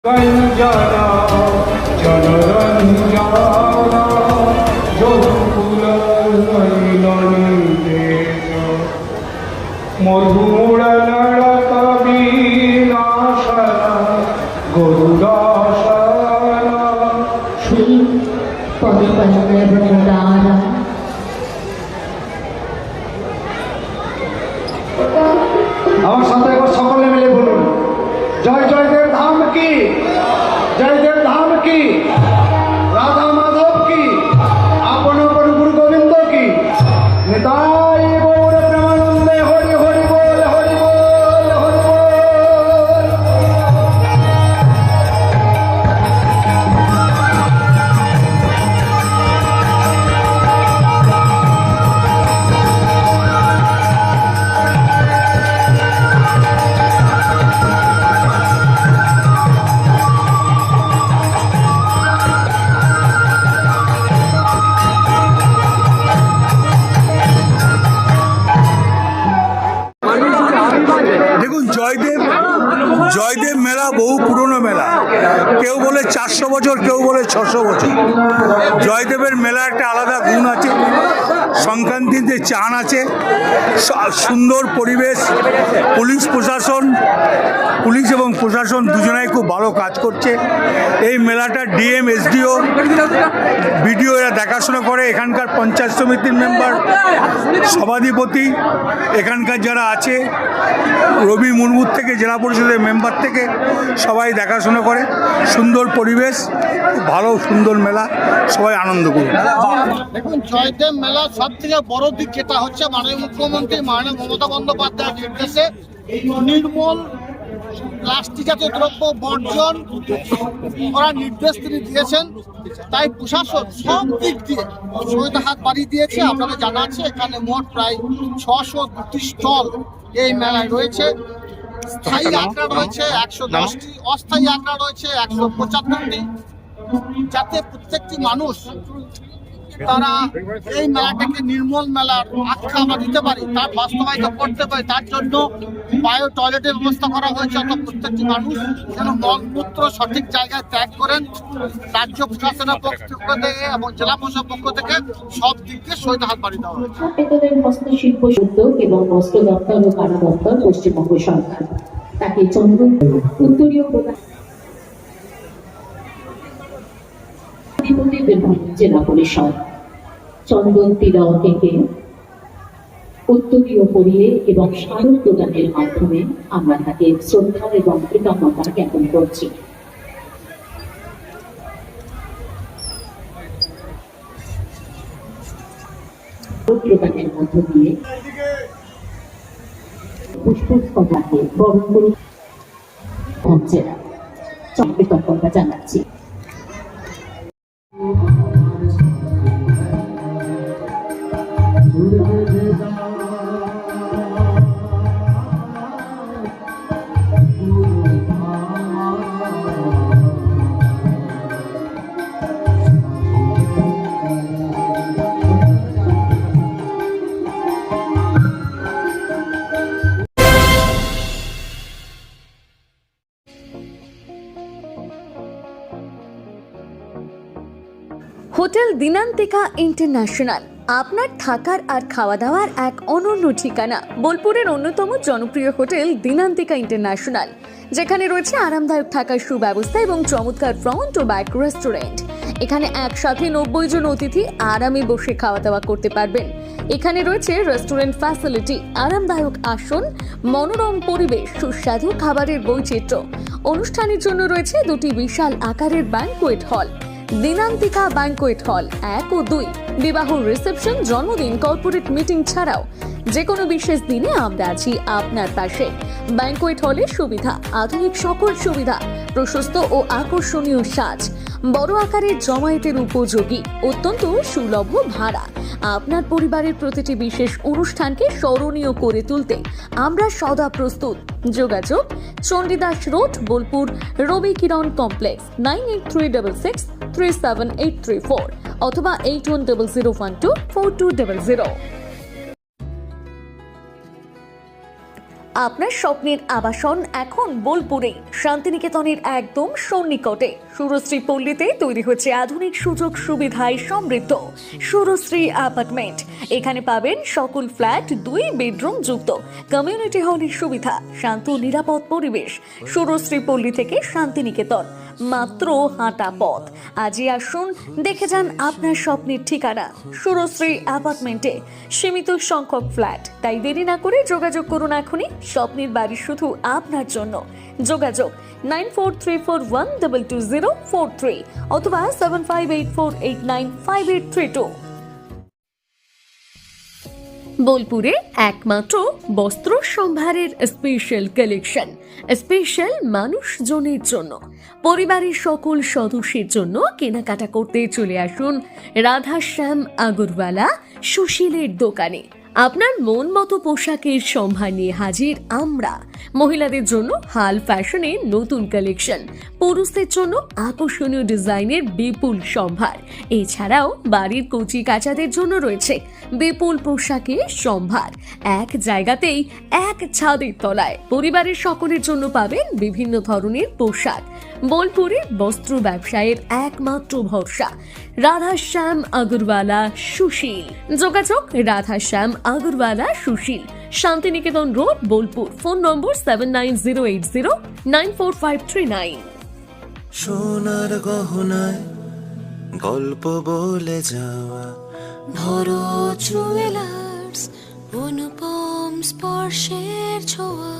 রঞ্জনা জনরঞ্জনা যদুকুলনৈলনিদেশ মধুমূঢ়নরকবিনাশনা গরুদাসনা শ্রী পদপদ্মদারা আমার সাথে একবার সকলে মিলে বলুন, জয় জয়দেব ধাম কি, জয়দেব ধাম কি, রাধা মাধব কি, আপন আপন গুরু গোবিন্দ কি, নিতাই গৌর প্রেমানন্দে হরি হরি বল, হরি বল, হরি বল। দেখুন, জয়দেব মেলা বহু পুরনো মেলা। কেউ বলে 400 বছর, কেউ বলে 600 বছর। জয়দেবের মেলা একটা আলাদা গুণ আছে, সংক্রান্তিতে চান আছে, সুন্দর পরিবেশ, পুলিশ এবং প্রশাসন দুজনেই খুব ভালো কাজ করছে। এই মেলাটা ডিএম, এসডিও, বিডিও এরা দেখাশোনা করে। এখানকার পঞ্চায়েত সমিতির মেম্বার, সভাধিপতি, এখানকার যারা আছে রবি মুর্মুর থেকে জেলা পরিষদের মেম্বার থেকে সবাই দেখাশোনা করে। সুন্দর পরিবেশ, ভালো সুন্দর মেলা, সবাই আনন্দ করুন। দেখুন, জয়দেব মেলার সব থেকে বড় দিক যেটা হচ্ছে মাননীয় মুখ্যমন্ত্রী মাননীয় মমতা বন্দ্যোপাধ্যায়ের নির্দেশে নির্মল প্লাস্টিক জাতীয় দ্রব্য বর্জন করার নির্দেশ তিনি দিয়েছেন। তাই প্রশাসন সব দিক দিয়ে সহায়তা হাত বাড়িয়ে দিয়েছে। আপনাদের জানা আছে এখানে মোট প্রায় 602টি স্টল এই মেলায় রয়েছে। স্থায়ী আখড়া রয়েছে 110টি, অস্থায়ী আখড়া রয়েছে 175টি, যাতে প্রত্যেকটি মানুষ তারা এই মেলাটাকে নির্মল মেলার আখ্যা আমরা দিতে পারি, তার বাস্তবায়িত করতে পারি। তার জন্য বায়ো টয়লেটের ব্যবস্থা করা হয়েছে, অর্থাৎ প্রত্যেকটি মানুষ যেন মলমূত্র সঠিক জায়গায় ত্যাগ করেন। রাজ্য প্রশাসনের পক্ষ থেকে এবং জেলা প্রশাসনের পক্ষ থেকে সব দিক দিয়ে সহায়তা হাত বাড়িয়ে দেওয়া হয়েছে। হস্তশিল্প উদ্যোগ এবং বস্ত্র দপ্তর ও কারা দপ্তর পশ্চিমবঙ্গ সরকার তাকে চন্দন উত্তরীয় প্রদান জেলা পরিষদ চন্দন তিলক থেকে উত্তরীয় পরিয়ে এবং স্মারক প্রদানের মাধ্যমে আমরা তাকে শ্রদ্ধা এবং কৃতজ্ঞতা জ্ঞাপন করছি। প্রদানের মধ্য দিয়ে পুষ্পস্তবকে বরণ করে পৌঁছেরা কৃতজ্ঞতা জানাচ্ছি। হোটেল দিনান্তিকা ইন্টারন্যাশনাল আপনার থাকার আর খাওয়া দাওয়ার এক অনন্য ঠিকানা। বোলপুরের অন্যতম জনপ্রিয় হোটেল দিনান্তিকা ইন্টারন্যাশনাল, যেখানে রয়েছে আরামদায়ক থাকার সুব্যবস্থা এবং চমৎকার ফ্রন্ট ও ব্যাক রেস্টুরেন্ট। এখানে একসাথে 90 জন অতিথি আরামে বসে খাওয়া দাওয়া করতে পারবেন। এখানে রয়েছে রেস্টুরেন্ট ফ্যাসিলিটি, আরামদায়ক আসন, মনোরম পরিবেশ, সুস্বাদু খাবারের বৈচিত্র্য। অনুষ্ঠানের জন্য রয়েছে 2টি বিশাল আকারের banquet hall, Dinantika banquet hall 1 ও 2। বিবাহ, রিসেপশন, জন্মদিন, কর্পোরেট মিটিং ছাড়াও যে কোনো বিশেষ দিনে আমরা আছি আপনার পাশে। ব্যাংকোয়েট হলের সুবিধা, আধুনিক সকল সুবিধা, প্রশস্ত ও আকর্ষণীয় সাজ, বড় আকারের জমায়েতের উপযোগী, অত্যন্ত সুলভ ভাড়া। আপনার পরিবারের প্রতিটি বিশেষ অনুষ্ঠানকে স্মরণীয় করে তুলতে আমরা সদা প্রস্তুত। যোগাযোগ চণ্ডীদাস রোড, বোলপুর, রবি কিরণ কমপ্লেক্স, 9836637834 অথবা 8100124200। আপনার স্বপ্নের আবাসন এখন বোলপুরে, শান্তিনিকেতনের একদম সন্নিকটে। সুরশ্রী পল্লীতে তৈরি হচ্ছে আধুনিক সুযোগ সুবিধায় সমৃদ্ধ সুরশ্রী অ্যাপার্টমেন্ট। এখানে পাবেন সকল ফ্ল্যাট 2 বেডরুম যুক্ত, কমিউনিটি হলের সুবিধা, শান্ত নিরাপদ পরিবেশ। সুরশ্রী পল্লী থেকে শান্তিনিকেতন মাত্র হাঁটা পথ। আজই আসুন, দেখে যান আপনার স্বপ্নের ঠিকানা সুরশ্রী অ্যাপার্টমেন্টে। সীমিত সংখ্যক ফ্ল্যাট, তাই দেরি না করে যোগাযোগ করুন এখনই। স্বপ্নের বাড়ি শুধু আপনার জন্য। যোগাযোগ 9434122043 অথবা 7584895832। বোলপুরে একমাত্র বস্ত্র সম্ভারের স্পেশাল কালেকশন, স্পেশাল মানুষজনের জন্য, পরিবারের সকল সদস্যের জন্য কেনাকাটা করতে চলে আসুন রাধাশ্যাম আগরওয়ালা সুশীলের দোকানে। আপনার মন মতো পোশাকের সম্ভার নিয়ে হাজির আমরা। মহিলাদের জন্য হাল ফ্যাশনের নতুন কালেকশন, পুরুষদের জন্য আকর্ষণীয় ডিজাইনের বিপুল সম্ভার। এছাড়াও বাড়ির কচি কাচাদের জন্য রয়েছে বিপুল পোশাকের সম্ভার। এক জায়গাতেই, এক ছাদের তলায় পরিবারের সকলের জন্য পাবেন বিভিন্ন ধরনের পোশাক। বোলপুরে বস্ত্র ব্যবসায়ের একমাত্র ভরসা রাধাশ্যাম আগরওয়ালা সুশীল। যোগাযোগ Radhashyam Agarwala Sushil, Shantiniketan road, Bolpur. Phone number 7908094539। সোনার গহনায় গল্প বলে যাওয়া ভরো জুয়েলার্স, অনুপম স্পর্শের ছোঁয়া।